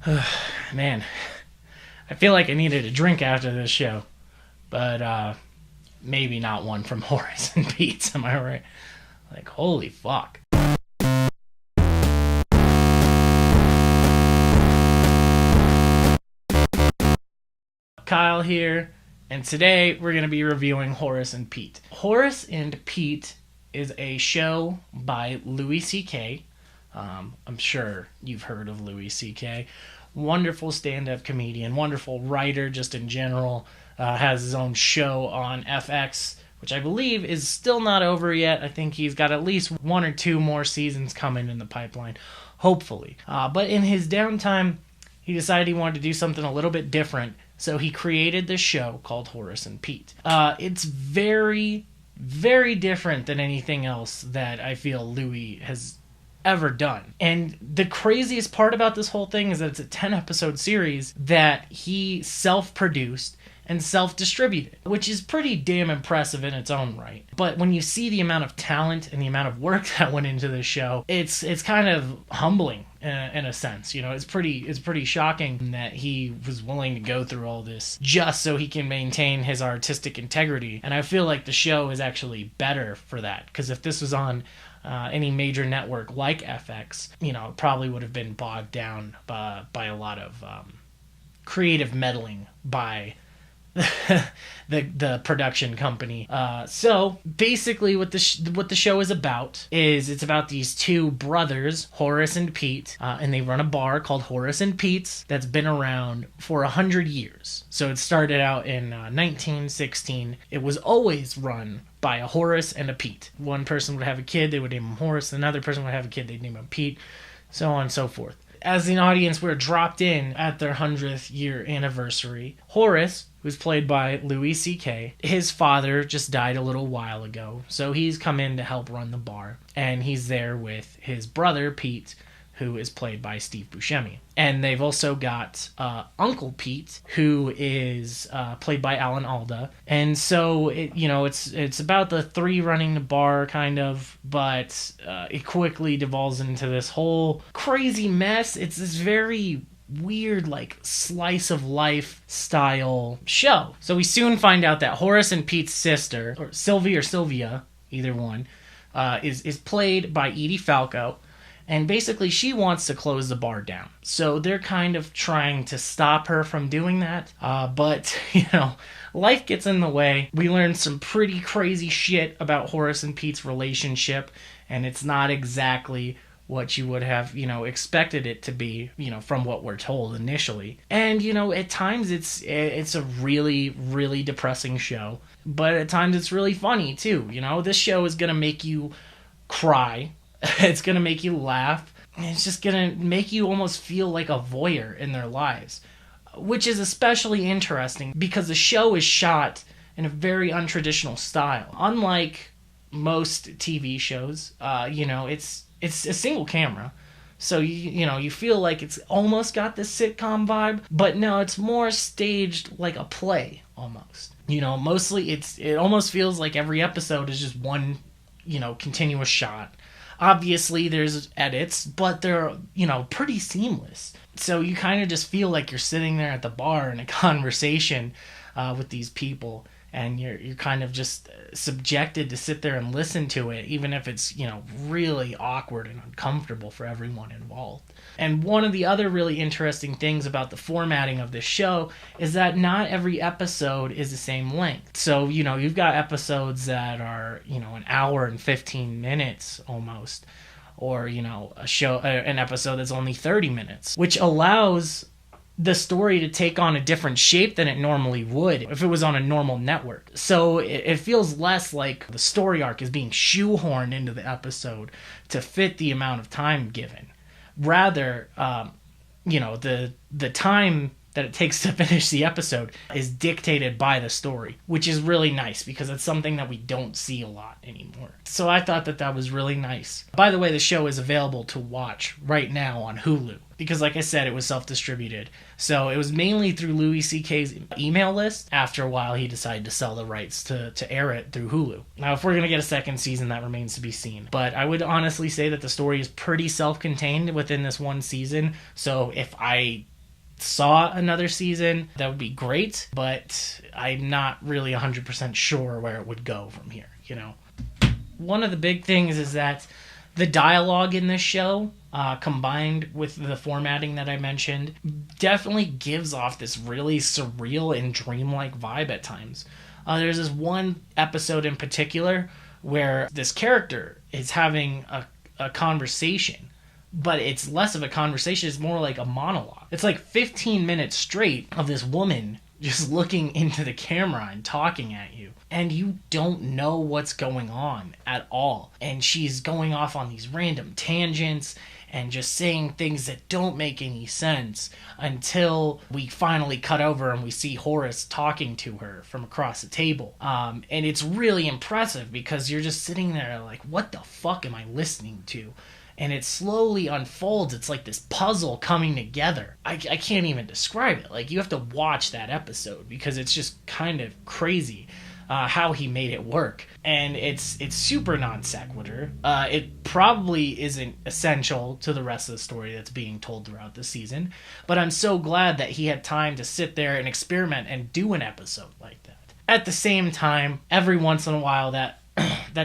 Man, I feel like I needed a drink after this show, but maybe not one from Horace and Pete's. Am I right? Like, holy fuck. Kyle here, and today we're going to be reviewing Horace and Pete. Horace and Pete is a show by Louis C.K. I'm sure you've heard of Louis C.K. Wonderful stand-up comedian, wonderful writer just in general. Has his own show on FX, which I believe is still not over yet. I think he's got at least one or two more seasons coming in the pipeline, hopefully. But in his downtime, he decided he wanted to do something a little bit different, so he created this show called Horace and Pete. It's very, very different than anything else that I feel Louis has ever done. And the craziest part about this whole thing is that it's a 10-episode series that he self-produced and self-distributed, which is pretty damn impressive in its own right. But when you see the amount of talent and the amount of work that went into this show, it's kind of humbling in a sense. You know, it's pretty shocking that he was willing to go through all this just so he can maintain his artistic integrity. And I feel like the show is actually better for that, because if this was on any major network like FX, you know, it probably would have been bogged down by a lot of creative meddling by the production company. So basically what the show is about is it's about these two brothers, Horace and Pete, and they run a bar called Horace and Pete's that's been around for 100 years. So it started out in 1916. It was always run by a Horace and a Pete. One person would have a kid, they would name him Horace. Another person would have a kid, they'd name him Pete, so on and so forth. As an audience, we're dropped in at their 100th year anniversary. Horace, who's played by Louis C.K., his father just died a little while ago, so he's come in to help run the bar. And he's there with his brother, Pete, who is played by Steve Buscemi. And they've also got Uncle Pete, who is played by Alan Alda. And so, it's about the three running the bar, kind of, but it quickly devolves into this whole crazy mess. It's this very weird, like, slice of life style show. So we soon find out that Horace and Pete's sister, or Sylvia, either one, is played by Edie Falco. And basically, she wants to close the bar down. So they're kind of trying to stop her from doing that. But, life gets in the way. We learn some pretty crazy shit about Horace and Pete's relationship. And it's not exactly what you would have, expected it to be, from what we're told initially. And, at times it's a really, really depressing show. But at times it's really funny, too. This show is going to make you cry. It's going to make you laugh. And it's just going to make you almost feel like a voyeur in their lives, which is especially interesting because the show is shot in a very untraditional style. Unlike most TV shows, it's a single camera. So, you feel like it's almost got this sitcom vibe, but no, it's more staged like a play almost. Mostly it almost feels like every episode is just one, continuous shot. Obviously, there's edits, but they're, pretty seamless. So you kind of just feel like you're sitting there at the bar in a conversation with these people, and you're kind of just subjected to sit there and listen to it, even if it's, really awkward and uncomfortable for everyone involved. And one of the other really interesting things about the formatting of this show is that not every episode is the same length. So, you've got episodes that are, an hour and 15 minutes almost, or, an episode that's only 30 minutes, which allows the story to take on a different shape than it normally would if it was on a normal network. So it feels less like the story arc is being shoehorned into the episode to fit the amount of time given. Rather, the time that it takes to finish the episode is dictated by the story, which is really nice because it's something that we don't see a lot anymore. So I thought that was really nice. By the way, the show is available to watch right now on Hulu because, like I said, it was self-distributed. So it was mainly through Louis C.K.'s email list. After a while, he decided to sell the rights to air it through Hulu. Now, if we're going to get a second season, that remains to be seen. But I would honestly say that the story is pretty self-contained within this one season. So if I saw another season, that would be great, but I'm not really 100% sure where it would go from here, you know. One of the big things is that the dialogue in this show, combined with the formatting that I mentioned, definitely gives off this really surreal and dreamlike vibe at times. There's this one episode in particular where this character is having a conversation, but it's less of a conversation, it's more like a monologue. It's like 15 minutes straight of this woman just looking into the camera and talking at you, and you don't know what's going on at all. And she's going off on these random tangents and just saying things that don't make any sense until we finally cut over and we see Horace talking to her from across the table. And it's really impressive because you're just sitting there like, what the fuck am I listening to? And it slowly unfolds. It's like this puzzle coming together. I can't even describe it. Like, you have to watch that episode because it's just kind of crazy how he made it work. And it's super non sequitur. It probably isn't essential to the rest of the story that's being told throughout the season. But I'm so glad that he had time to sit there and experiment and do an episode like that. At the same time, every once in a while that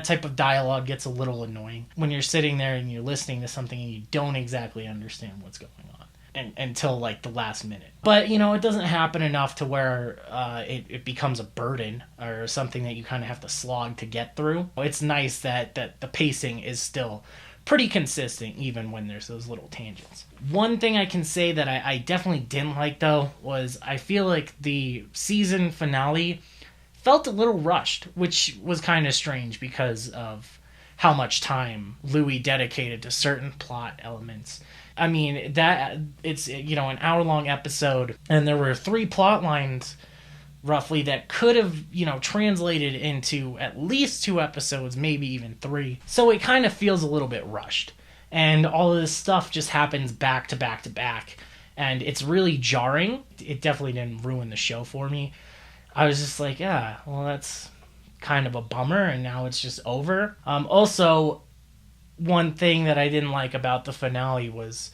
type of dialogue gets a little annoying when you're sitting there and you're listening to something and you don't exactly understand what's going on until like the last minute. But, you know, it doesn't happen enough to where it becomes a burden or something that you kind of have to slog to get through. It's nice that the pacing is still pretty consistent even when there's those little tangents. One thing I can say that I definitely didn't like, though, was I feel like the season finale felt a little rushed, which was kind of strange because of how much time Louis dedicated to certain plot elements. I mean, that it's, you know, an hour-long episode, and there were 3 plot lines roughly that could have, you know, translated into at least 2 episodes, maybe even 3. So it kind of feels a little bit rushed. And all of this stuff just happens back to back to back. And it's really jarring. It definitely didn't ruin the show for me. I was just like, yeah, well, that's kind of a bummer, and now it's just over. Also, one thing that I didn't like about the finale was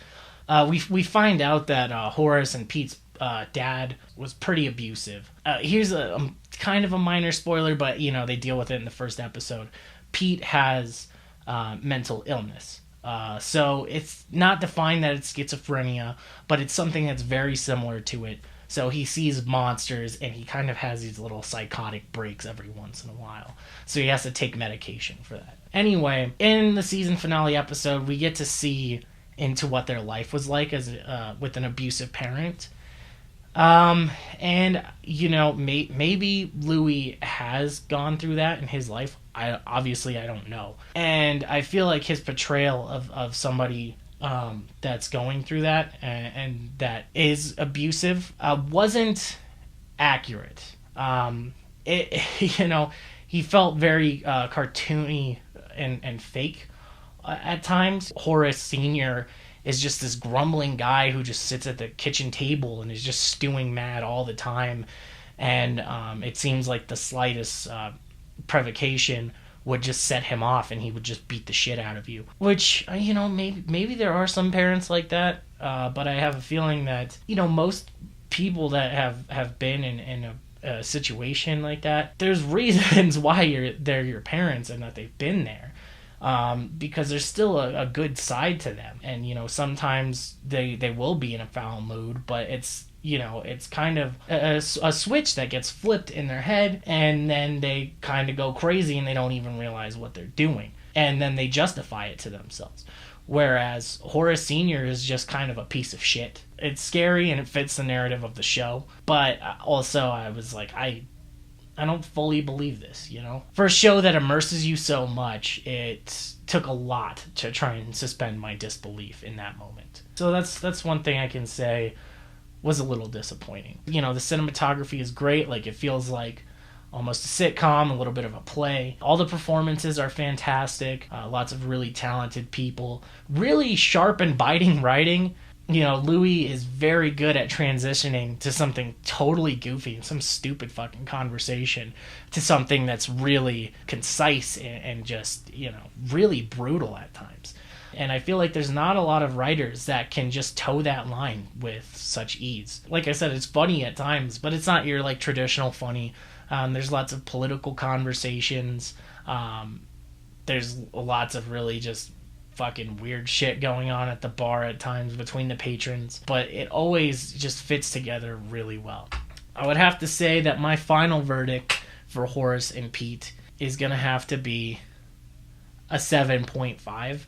we find out that Horace and Pete's dad was pretty abusive. Here's a kind of a minor spoiler, but, you know, they deal with it in the first episode. Pete has mental illness. So it's not defined that it's schizophrenia, but it's something that's very similar to it. So he sees monsters, and he kind of has these little psychotic breaks every once in a while. So he has to take medication for that. Anyway, in the season finale episode, we get to see into what their life was like as with an abusive parent. And, you know, maybe Louis has gone through that in his life. I don't know. And I feel like his portrayal of somebody that's going through that and that is abusive wasn't accurate. You know, he felt very cartoony and fake at times. Horace Sr. is just this grumbling guy who just sits at the kitchen table and is just stewing mad all the time. And it seems like the slightest provocation would just set him off, and he would just beat the shit out of you. Which, you know, maybe there are some parents like that, but I have a feeling that, you know, most people that have been in a situation like that, there's reasons why they're your parents and that they've been there. Because there's still a good side to them. And, you know, sometimes they will be in a foul mood, but it's, you know, it's kind of a switch that gets flipped in their head, and then they kind of go crazy and they don't even realize what they're doing. And then they justify it to themselves. Whereas Horace Sr. is just kind of a piece of shit. It's scary and it fits the narrative of the show. But also I was like, I don't fully believe this, you know? For a show that immerses you so much, it took a lot to try and suspend my disbelief in that moment. So that's one thing I can say was a little disappointing. You know, the cinematography is great. Like, it feels like almost a sitcom, a little bit of a play. All the performances are fantastic. Lots of really talented people. Really sharp and biting writing. You know, Louis is very good at transitioning to something totally goofy and some stupid fucking conversation to something that's really concise and just, you know, really brutal at times. And I feel like there's not a lot of writers that can just toe that line with such ease. Like I said, it's funny at times, but it's not your, like, traditional funny. There's lots of political conversations. There's lots of really just fucking weird shit going on at the bar at times between the patrons. But it always just fits together really well. I would have to say that my final verdict for Horace and Pete is going to have to be a 7.5.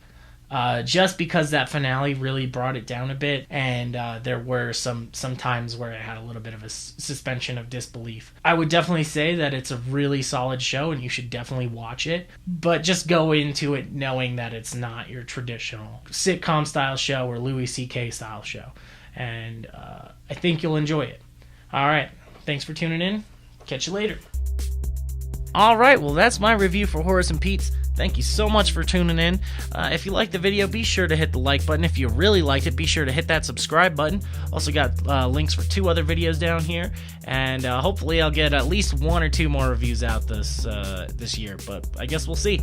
Just because that finale really brought it down a bit, and there were some times where it had a little bit of a suspension of disbelief. I would definitely say that it's a really solid show, and you should definitely watch it, but just go into it knowing that it's not your traditional sitcom-style show or Louis C.K. style show, and I think you'll enjoy it. Alright, thanks for tuning in. Catch you later. Alright, well, that's my review for Horace and Pete's. Thank you so much for tuning in. If you liked the video, be sure to hit the like button. If you really liked it, be sure to hit that subscribe button. Also got links for 2 other videos down here, and hopefully I'll get at least 1 or 2 more reviews out this year, but I guess we'll see.